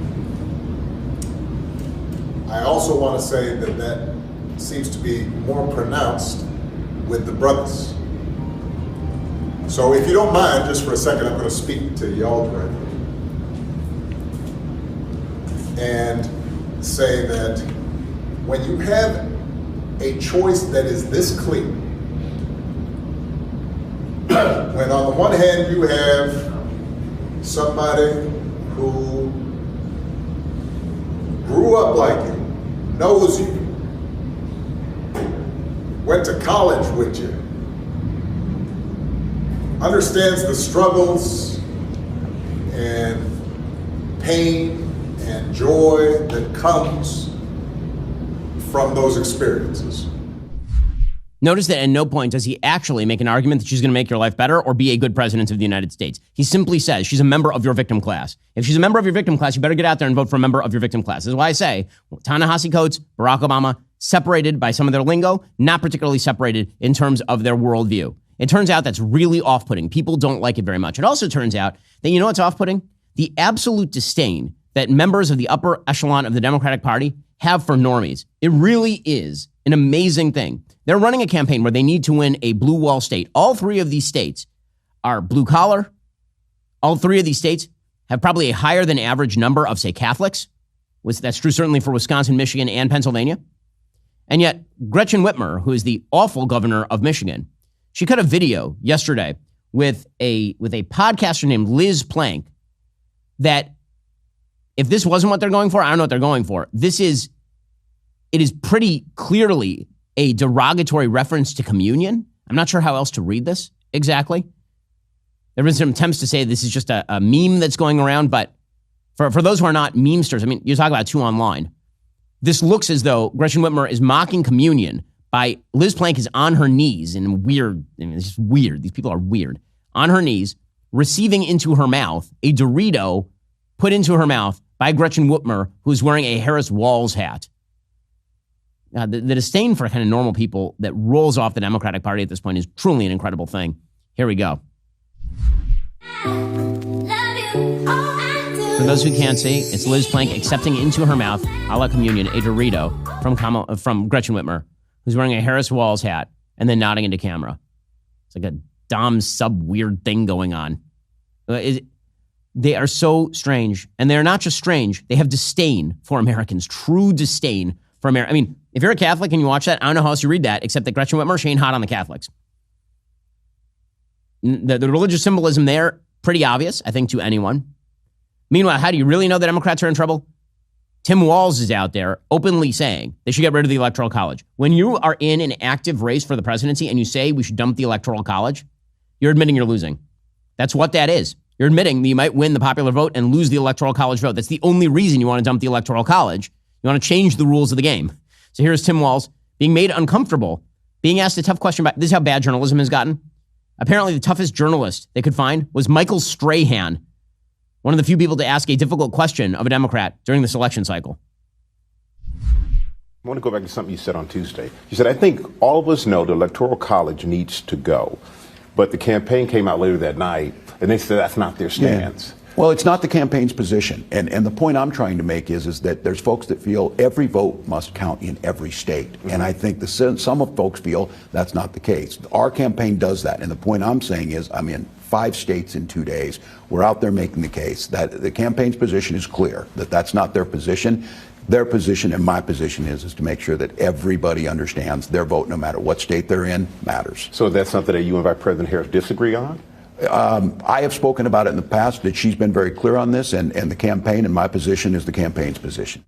Speaker 4: I also want to say that that seems to be more pronounced with the brothers. So if you don't mind, just for a second, I'm going to speak to y'all directly and say that when you have a choice that is this clear, when on the one hand you have somebody who grew up like you, knows you, went to college with you, understands the struggles and pain and joy that comes from those experiences.
Speaker 1: Notice that at no point does he actually make an argument that she's going to make your life better or be a good president of the United States. He simply says she's a member of your victim class. If she's a member of your victim class, you better get out there and vote for a member of your victim class. This is why I say Ta-Nehisi Coates, Barack Obama, separated by some of their lingo, not particularly separated in terms of their worldview. It turns out that's really off-putting. People don't like it very much. It also turns out that, you know what's off-putting? The absolute disdain that members of the upper echelon of the Democratic Party have for normies. It really is an amazing thing. They're running a campaign where they need to win a blue wall state. All three of these states are blue collar. All three of these states have probably a higher than average number of, say, Catholics. That's true certainly for Wisconsin, Michigan, and Pennsylvania. And yet, Gretchen Whitmer, who is the awful governor of Michigan, she cut a video yesterday with a podcaster named Liz Plank that if this wasn't what they're going for, I don't know what they're going for. It is pretty clearly a derogatory reference to communion. I'm not sure how else to read this exactly. There have been some attempts to say this is just a meme that's going around, but for those who are not memesters, I mean, you talk about two online. This looks as though Gretchen Whitmer is mocking communion by Liz Plank is on her knees in weird, I mean, it's just weird. These people are weird. On her knees, receiving into her mouth a Dorito put into her mouth by Gretchen Whitmer, who's wearing a Harris Walls hat. The disdain for kind of normal people that rolls off the Democratic Party at this point is truly an incredible thing. Here we go. For those who can't see, it's Liz Plank accepting into her mouth, a la communion, a Dorito from Gretchen Whitmer, who's wearing a Harris Walls hat and then nodding into camera. It's like a Dom sub weird thing going on. They are so strange. And they're not just strange, they have disdain for Americans, true disdain for America. I mean, if you're a Catholic and you watch that, I don't know how else you read that, except that Gretchen Whitmer, she ain't hot on the Catholics. The religious symbolism there, pretty obvious, I think, to anyone. Meanwhile, how do you really know the Democrats are in trouble? Tim Walz is out there openly saying they should get rid of the Electoral College. When you are in an active race for the presidency and you say we should dump the Electoral College, you're admitting you're losing. That's what that is. You're admitting that you might win the popular vote and lose the Electoral College vote. That's the only reason you want to dump the Electoral College. You want to change the rules of the game. So here's Tim Walz being made uncomfortable, being asked a tough question about, this is how bad journalism has gotten. Apparently the toughest journalist they could find was Michael Strahan, one of the few people to ask a difficult question of a Democrat during this election cycle.
Speaker 5: I want to go back to something you said on Tuesday. You said, I think all of us know the Electoral College needs to go. But the campaign came out later that night, and they said that's not their stance.
Speaker 6: Yeah. Well, it's not the campaign's position. And the point I'm trying to make is that there's folks that feel every vote must count in every state. Mm-hmm. And I think some of folks feel that's not the case. Our campaign does that. And the point I'm saying is I'm in 5 states in 2 days. We're out there making the case that the campaign's position is clear, that that's not their position. Their position and my position is to make sure that everybody understands their vote, no matter what state they're in, matters.
Speaker 5: So that's something that you and Vice President Harris disagree on?
Speaker 6: I have spoken about it in the past, that she's been very clear on this, and the campaign, and my position is the campaign's position.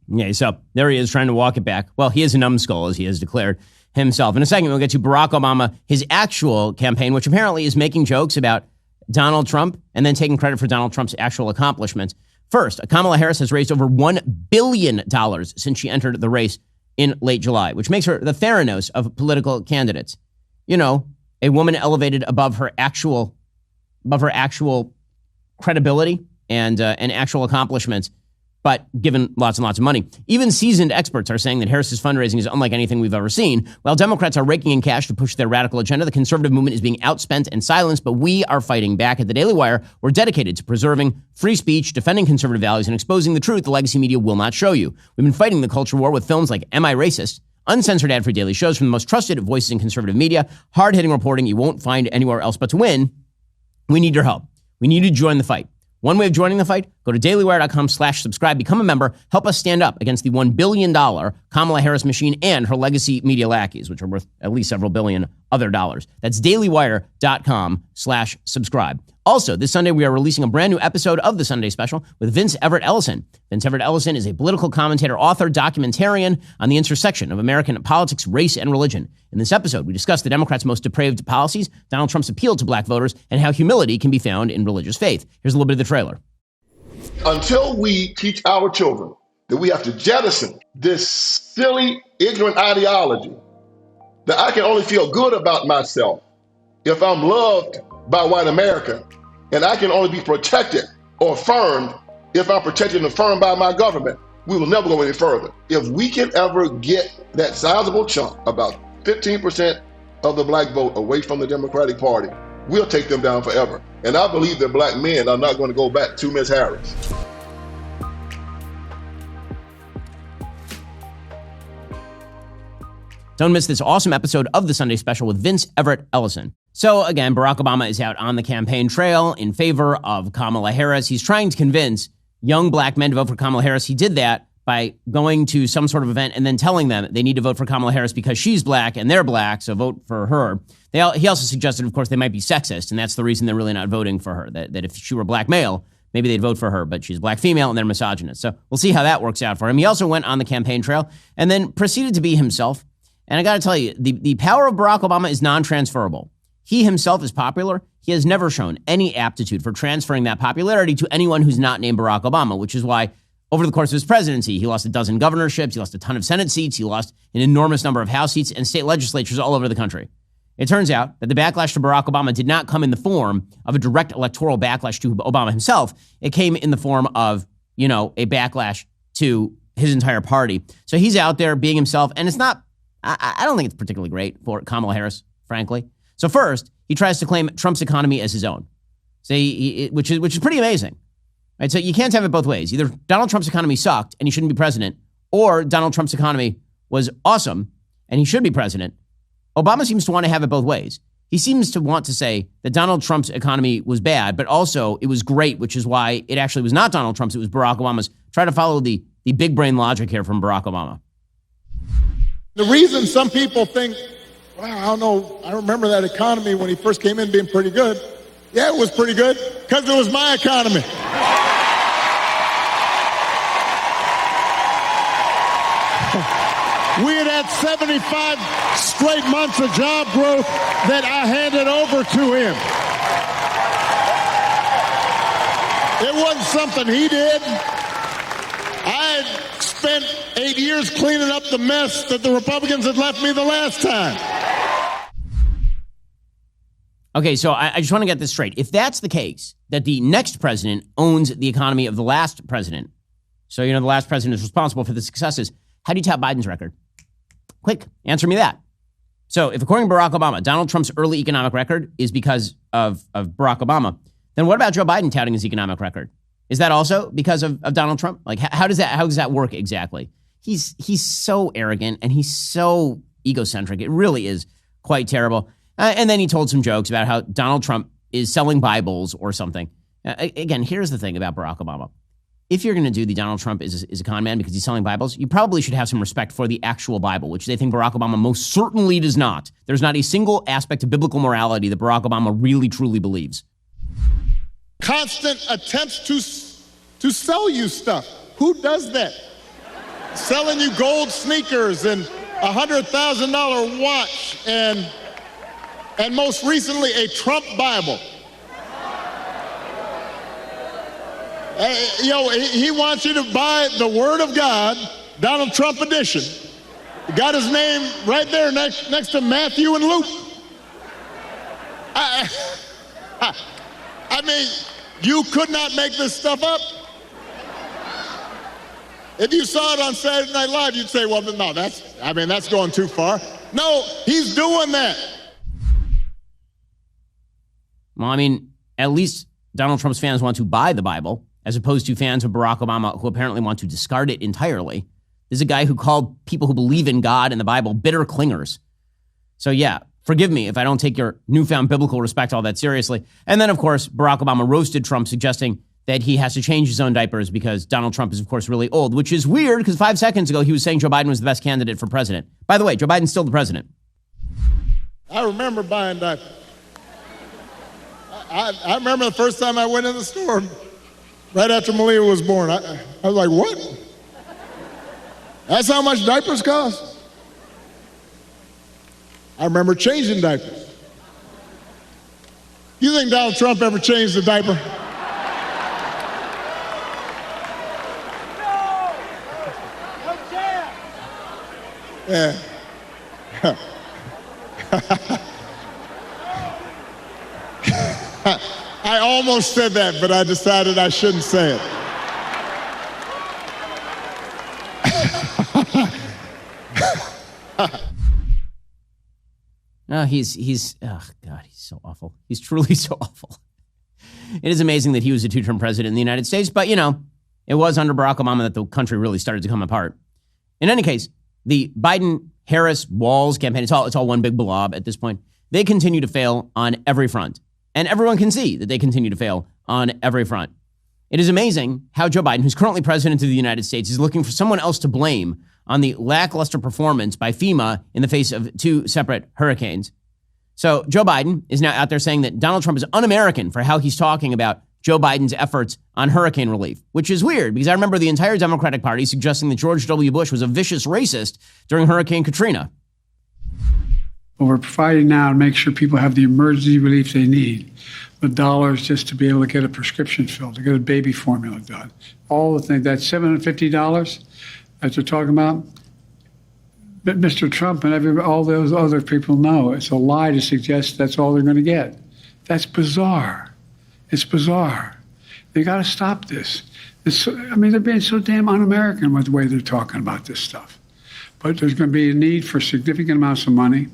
Speaker 1: Yeah, so there he is trying to walk it back. Well, he is a numbskull, as he has declared himself. In a second, we'll get to Barack Obama, his actual campaign, which apparently is making jokes about Donald Trump and then taking credit for Donald Trump's actual accomplishments. First, Kamala Harris has raised over $1 billion since she entered the race in late July, which makes her the Theranos of political candidates. You know, a woman elevated above her actual credibility and actual accomplishments, but given lots and lots of money. Even seasoned experts are saying that Harris's fundraising is unlike anything we've ever seen. While Democrats are raking in cash to push their radical agenda, the conservative movement is being outspent and silenced, but we are fighting back. At the Daily Wire, we're dedicated to preserving free speech, defending conservative values, and exposing the truth the legacy media will not show you. We've been fighting the culture war with films like Am I Racist?, uncensored ad-free daily shows from the most trusted voices in conservative media, hard-hitting reporting you won't find anywhere else. But to win, we need your help. We need you to join the fight. One way of joining the fight, go to dailywire.com/subscribe, become a member, help us stand up against the $1 billion Kamala Harris machine and her legacy media lackeys, which are worth at least several billion other dollars. That's dailywire.com/subscribe. Also, this Sunday, we are releasing a brand new episode of the Sunday Special with Vince Everett Ellison. Vince Everett Ellison is a political commentator, author, documentarian on the intersection of American politics, race, and religion. In this episode, we discuss the Democrats' most depraved policies, Donald Trump's appeal to black voters, and how humility can be found in religious faith. Here's a little bit of the trailer.
Speaker 7: Until we teach our children that we have to jettison this silly, ignorant ideology, that I can only feel good about myself if I'm loved by white America, and I can only be protected or affirmed if I'm protected and affirmed by my government, we will never go any further. If we can ever get that sizable chunk, about 15% of the black vote, away from the Democratic Party, we'll take them down forever. And I believe that black men are not going to go back to Ms. Harris.
Speaker 1: Don't miss this awesome episode of the Sunday Special with Vince Everett Ellison. So again, Barack Obama is out on the campaign trail in favor of Kamala Harris. He's trying to convince young black men to vote for Kamala Harris. He did that by going to some sort of event and then telling them they need to vote for Kamala Harris because she's black and they're black, so vote for her. He also suggested, of course, they might be sexist, and that's the reason they're really not voting for her, that if she were a black male, maybe they'd vote for her, but she's a black female and they're misogynist. So we'll see how that works out for him. He also went on the campaign trail and then proceeded to be himself. And I got to tell you, the power of Barack Obama is non-transferable. He himself is popular. He has never shown any aptitude for transferring that popularity to anyone who's not named Barack Obama, which is why over the course of his presidency, he lost a dozen governorships, he lost a ton of Senate seats, he lost an enormous number of House seats and state legislatures all over the country. It turns out that the backlash to Barack Obama did not come in the form of a direct electoral backlash to Obama himself. It came in the form of, a backlash to his entire party. So he's out there being himself, and it's not, I don't think it's particularly great for Kamala Harris, frankly. So first, he tries to claim Trump's economy as his own, which is pretty amazing. Right? So you can't have it both ways. Either Donald Trump's economy sucked and he shouldn't be president, or Donald Trump's economy was awesome and he should be president. Obama seems to want to have it both ways. He seems to want to say that Donald Trump's economy was bad, but also it was great, which is why it actually was not Donald Trump's, it was Barack Obama's. Try to follow the big brain logic here from Barack Obama.
Speaker 8: The reason some people think, wow, I don't know, I remember that economy when he first came in being pretty good. Yeah, it was pretty good, because it was my economy. We had 75 straight months of job growth that I handed over to him. It wasn't something he did. I had spent 8 years cleaning up the mess that the Republicans had left me the last time.
Speaker 1: Okay, so I just want to get this straight. If that's the case, that the next president owns the economy of the last president, So, the last president is responsible for the successes. How do you tout Biden's record? Quick, answer me that. So if according to Barack Obama, Donald Trump's early economic record is because of Barack Obama, then what about Joe Biden touting his economic record? Is that also because of Donald Trump? Like, how does that work exactly? He's so arrogant and he's so egocentric. It really is quite terrible. And then he told some jokes about how Donald Trump is selling Bibles or something. Again, here's the thing about Barack Obama. If you're going to do the Donald Trump is a con man because he's selling Bibles, you probably should have some respect for the actual Bible, which they think Barack Obama most certainly does not. There's not a single aspect of biblical morality that Barack Obama really, truly believes.
Speaker 8: Constant attempts to sell you stuff. Who does that? Selling you gold sneakers and a $100,000 watch and most recently a Trump Bible. He wants you to buy the Word of God, Donald Trump edition. Got his name right there next to Matthew and Luke. I mean, you could not make this stuff up. If you saw it on Saturday Night Live, you'd say, well, no, that's going too far. No, he's doing that.
Speaker 1: Well, I mean, at least Donald Trump's fans want to buy the Bible, as opposed to fans of Barack Obama who apparently want to discard it entirely. There's a guy who called people who believe in God and the Bible bitter clingers. So yeah, forgive me if I don't take your newfound biblical respect all that seriously. And then, of course, Barack Obama roasted Trump, suggesting that he has to change his own diapers because Donald Trump is, of course, really old, which is weird because 5 seconds ago he was saying Joe Biden was the best candidate for president. By the way, Joe Biden's still the president.
Speaker 8: I remember buying diapers. I remember the first time I went in the store, right after Malia was born. I was like, what? That's how much diapers cost? I remember changing diapers. You think Donald Trump ever changed a diaper? Yeah. I almost said that, but I decided I shouldn't say it.
Speaker 1: No, he's oh God, he's so awful. He's truly so awful. It is amazing that he was a two-term president in the United States, but it was under Barack Obama that the country really started to come apart. In any case, the Biden-Harris-Walz campaign, it's all one big blob at this point. They continue to fail on every front. And everyone can see that they continue to fail on every front. It is amazing how Joe Biden, who's currently president of the United States, is looking for someone else to blame on the lackluster performance by FEMA in the face of 2 separate hurricanes. So Joe Biden is now out there saying that Donald Trump is un-American for how he's talking about Joe Biden's efforts on hurricane relief, which is weird because I remember the entire Democratic Party suggesting that George W. Bush was a vicious racist during Hurricane Katrina.
Speaker 9: What we're providing now to make sure people have the emergency relief they need, the dollars just to be able to get a prescription filled, to get a baby formula done. All the things, that $750 that they're talking about, but Mr. Trump and all those other people know it's a lie to suggest that's all they're going to get. That's bizarre. It's bizarre. They got to stop this. They're being so damn un-American with the way they're talking about this stuff. But there's going to be a need for significant amounts of money.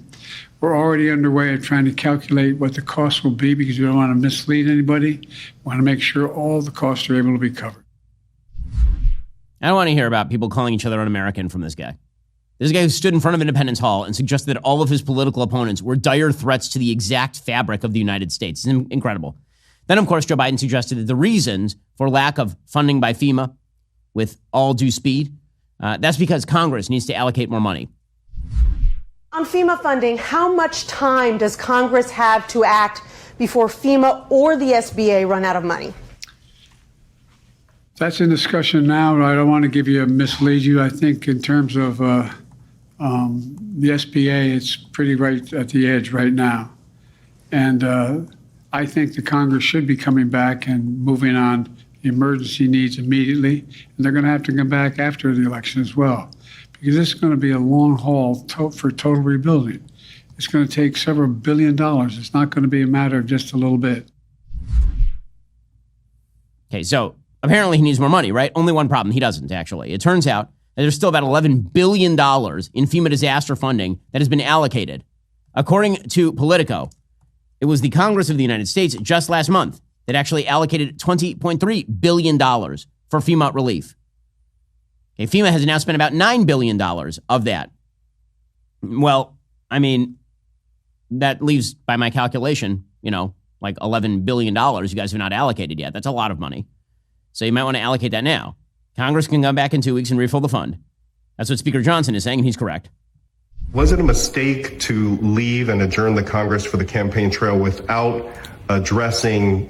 Speaker 9: We're already underway at trying to calculate what the cost will be because we don't want to mislead anybody. We want to make sure all the costs are able to be covered.
Speaker 1: I don't want to hear about people calling each other un-American from this guy. This guy who stood in front of Independence Hall and suggested that all of his political opponents were dire threats to the exact fabric of the United States. It's incredible. Then, of course, Joe Biden suggested that the reasons for lack of funding by FEMA, with all due speed, that's because Congress needs to allocate more money.
Speaker 10: On FEMA funding, how much time does Congress have to act before FEMA or the SBA run out of money?
Speaker 9: That's in discussion now. I don't want to mislead you. I think in terms of the SBA, it's pretty right at the edge right now. And I think the Congress should be coming back and moving on the emergency needs immediately. And they're going to have to come back after the election as well. Because this is going to be a long haul for total rebuilding. It's going to take several $1 billion. It's not going to be a matter of just a little bit.
Speaker 1: Okay, so Apparently he needs more money, right? Only one problem. He doesn't, actually. It turns out that there's still about $11 billion in FEMA disaster funding that has been allocated. According to Politico, it was the Congress of the United States just last month that actually allocated $20.3 billion for FEMA relief. Okay, FEMA has now spent about $9 billion of that. Well, I mean, that leaves, by my calculation, like $11 billion you guys have not allocated yet. That's a lot of money. So you might want to allocate that now. Congress can come back in 2 weeks and refill the fund. That's what Speaker Johnson is saying, and he's correct.
Speaker 11: Was it a mistake to leave and adjourn the Congress for the campaign trail without addressing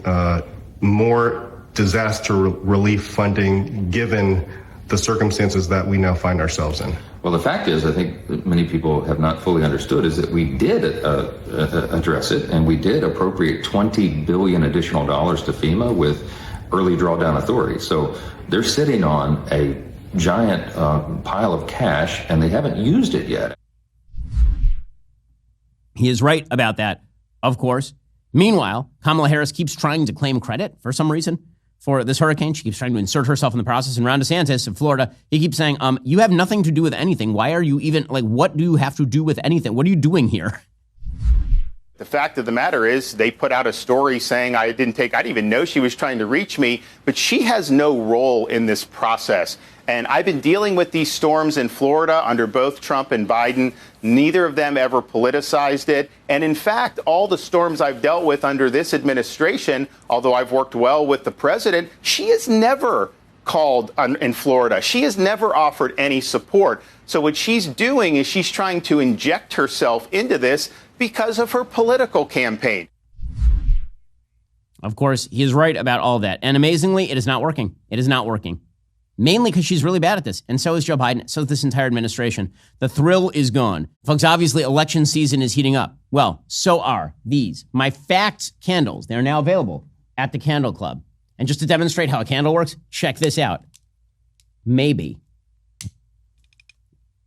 Speaker 11: more disaster relief funding given the circumstances that we now find ourselves in?
Speaker 12: Well, the fact is, I think that many people have not fully understood, is that we did address it, and we did appropriate $20 billion additional dollars to FEMA with early drawdown authority. So they're sitting on a giant pile of cash, and they haven't used it yet.
Speaker 1: He is right about that, of course. Meanwhile, Kamala Harris keeps trying to claim credit for some reason for this hurricane. She keeps trying to insert herself in the process. And Ron DeSantis of Florida, he keeps saying, you have nothing to do with anything. Why are you even, what do you have to do with anything? What are you doing here?
Speaker 13: The fact of the matter is they put out a story saying I didn't even know she was trying to reach me, but she has no role in this process. And I've been dealing with these storms in Florida under both Trump and Biden. Neither of them ever politicized it. And in fact, all the storms I've dealt with under this administration, although I've worked well with the president, she has never called in Florida. She has never offered any support. So what she's doing is she's trying to inject herself into this because of her political campaign.
Speaker 1: Of course, he is right about all that. And amazingly, it is not working. It is not working. Mainly because she's really bad at this. And so is Joe Biden. So is this entire administration. The thrill is gone. Folks, obviously, election season is heating up. Well, so are these. My Facts candles. They're now available at the Candle Club. And just to demonstrate how a candle works, check this out. Maybe.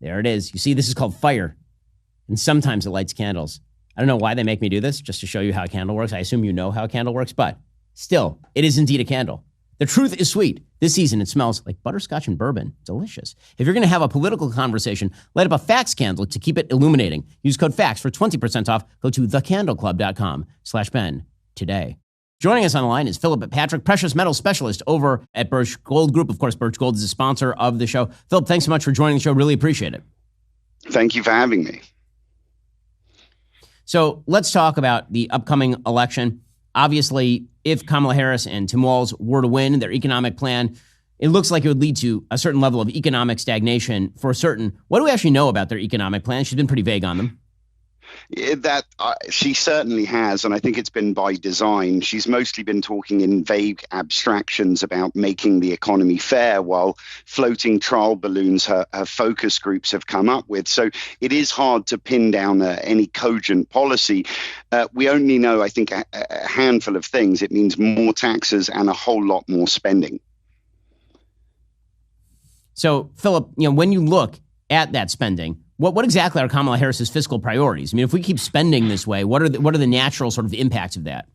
Speaker 1: There it is. You see, this is called fire. And sometimes it lights candles. I don't know why they make me do this, just to show you how a candle works. I assume you know how a candle works, but still, it is indeed a candle. The truth is sweet. This season, it smells like butterscotch and bourbon. Delicious. If you're going to have a political conversation, light up a Facts candle to keep it illuminating. Use code FACTS for 20% off. Go to thecandleclub.com/Ben today. Joining us on the line is Philip Patrick, precious metal specialist over at Birch Gold Group. Of course, Birch Gold is a sponsor of the show. Philip, thanks so much for joining the show. Really appreciate it.
Speaker 14: Thank you for having me.
Speaker 1: So let's talk about the upcoming election. Obviously, if Kamala Harris and Tim Walz were to win their economic plan, it looks like it would lead to a certain level of economic stagnation for certain. What do we actually know about their economic plan? She's been pretty vague on them.
Speaker 14: That she certainly has, and I think it's been by design. She's mostly been talking in vague abstractions about making the economy fair, while floating trial balloons her focus groups have come up with. So it is hard to pin down any cogent policy. We only know, I think, a handful of things. It means more taxes and a whole lot more spending.
Speaker 1: So, Philip, when you look at that spending, what exactly are Kamala Harris's fiscal priorities? I mean, if we keep spending this way, what are the natural sort of impacts of that?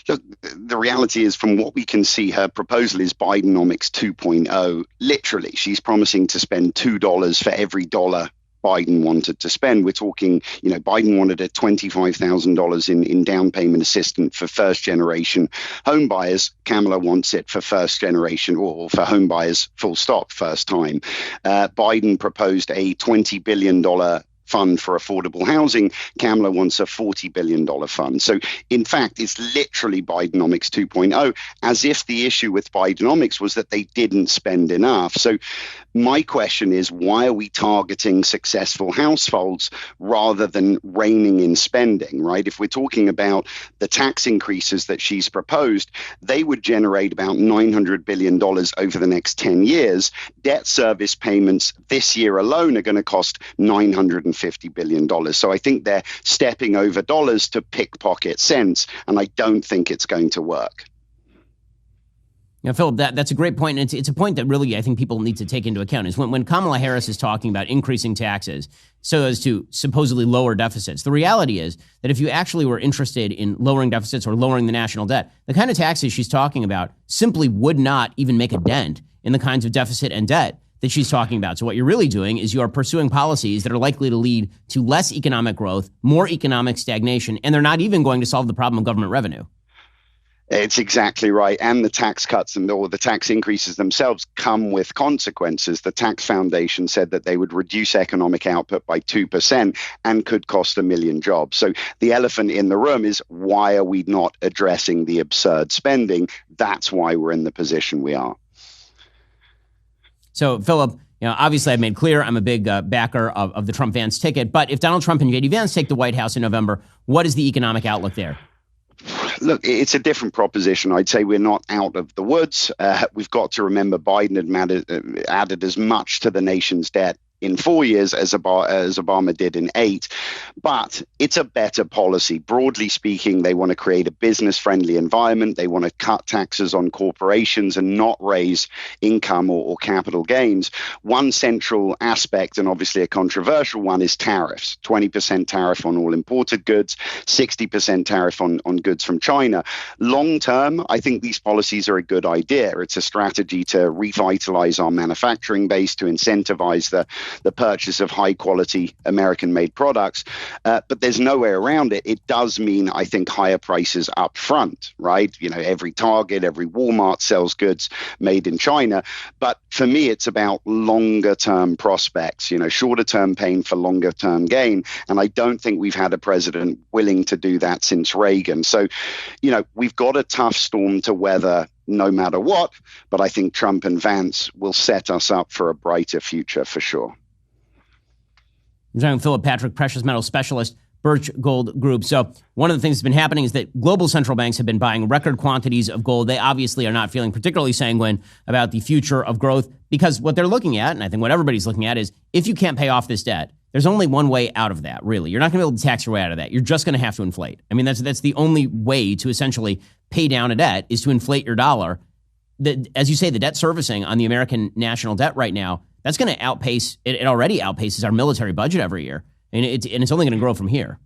Speaker 14: Look, the reality is, from what we can see, her proposal is Bidenomics 2.0. Literally, she's promising to spend $2 for every dollar Biden wanted to spend. We're talking, Biden wanted a $25,000 in down payment assistance for first generation home buyers. Kamala wants it for first generation or for home buyers, full stop, first time. Biden proposed a $20 billion fund for affordable housing. Kamala wants a $40 billion fund. So, in fact, it's literally Bidenomics 2.0, as if the issue with Bidenomics was that they didn't spend enough. So my question is, why are we targeting successful households rather than reining in spending, right? If we're talking about the tax increases that she's proposed, they would generate about $900 billion over the next 10 years. Debt service payments this year alone are going to cost $950 billion. So I think they're stepping over dollars to pickpocket cents, and I don't think it's going to work.
Speaker 1: Philip, that's a great point. And it's a point that really I think people need to take into account is when Kamala Harris is talking about increasing taxes so as to supposedly lower deficits. The reality is that if you actually were interested in lowering deficits or lowering the national debt, the kind of taxes she's talking about simply would not even make a dent in the kinds of deficit and debt that she's talking about. So what you're really doing is you are pursuing policies that are likely to lead to less economic growth, more economic stagnation, and they're not even going to solve the problem of government revenue.
Speaker 14: It's exactly right. And the tax cuts or the tax increases themselves come with consequences. The Tax Foundation said that they would reduce economic output by 2% and could cost 1 million jobs. So the elephant in the room is, why are we not addressing the absurd spending? That's why we're in the position we are.
Speaker 1: So, Philip, obviously I've made clear I'm a big backer of the Trump-Vance ticket. But if Donald Trump and J.D. Vance take the White House in November, what is the economic outlook there?
Speaker 14: Look, it's a different proposition. I'd say we're not out of the woods. We've got to remember Biden had added as much to the nation's debt in 4 years as Obama did in 8. But it's a better policy. Broadly speaking, they want to create a business-friendly environment. They want to cut taxes on corporations and not raise income or capital gains. One central aspect, and obviously a controversial one, is tariffs. 20% tariff on all imported goods, 60% tariff on goods from China. Long term, I think these policies are a good idea. It's a strategy to revitalize our manufacturing base, to incentivize the purchase of high quality American made products. But there's no way around it. It does mean, I think, higher prices up front, right? Every Target, every Walmart sells goods made in China. But for me, it's about longer term prospects, shorter term pain for longer term gain. And I don't think we've had a president willing to do that since Reagan. So, we've got a tough storm to weather no matter what. But I think Trump and Vance will set us up for a brighter future for sure.
Speaker 1: I'm talking Philip Patrick, precious metal specialist, Birch Gold Group. So one of the things that's been happening is that global central banks have been buying record quantities of gold. They obviously are not feeling particularly sanguine about the future of growth because what they're looking at, and I think what everybody's looking at, is if you can't pay off this debt, there's only one way out of that, really. You're not going to be able to tax your way out of that. You're just going to have to inflate. I mean, that's the only way to essentially pay down a debt is to inflate your dollar. As you say, the debt servicing on the American national debt right now, that's going to outpace, it already outpaces our military budget every year. And it's only going to grow from here.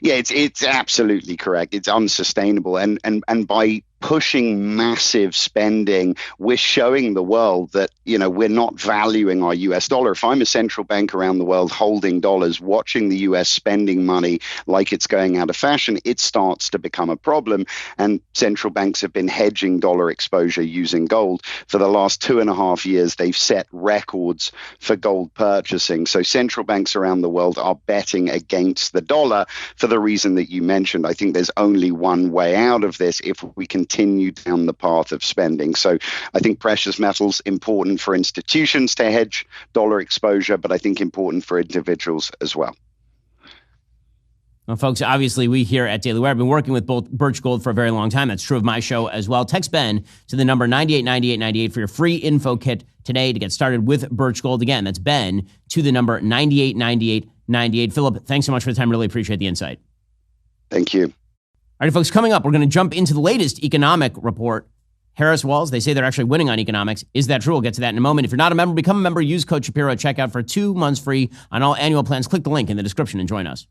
Speaker 14: Yeah, it's absolutely correct. It's unsustainable. And by pushing massive spending, we're showing the world that, we're not valuing our US dollar. If I'm a central bank around the world holding dollars, watching the US spending money like it's going out of fashion, it starts to become a problem. And central banks have been hedging dollar exposure using gold. For the last 2.5 years, they've set records for gold purchasing. So central banks around the world are betting against the dollar for the reason that you mentioned. I think there's only one way out of this if we continue down the path of spending. So I think precious metals important for institutions to hedge dollar exposure, but I think important for individuals as well.
Speaker 1: Well, folks, obviously we here at Daily Wire have been working with Birch Gold for a very long time. That's true of my show as well. Text Ben to the number 989898 for your free info kit today to get started with Birch Gold. Again, that's Ben to the number 989898. Philip, thanks so much for the time. Really appreciate the insight.
Speaker 14: Thank you.
Speaker 1: All right, folks, coming up, we're going to jump into the latest economic report. Harris Walls, they say they're actually winning on economics. Is that true? We'll get to that in a moment. If you're not a member, become a member. Use code Shapiro at checkout for 2 months free on all annual plans. Click the link in the description and join us.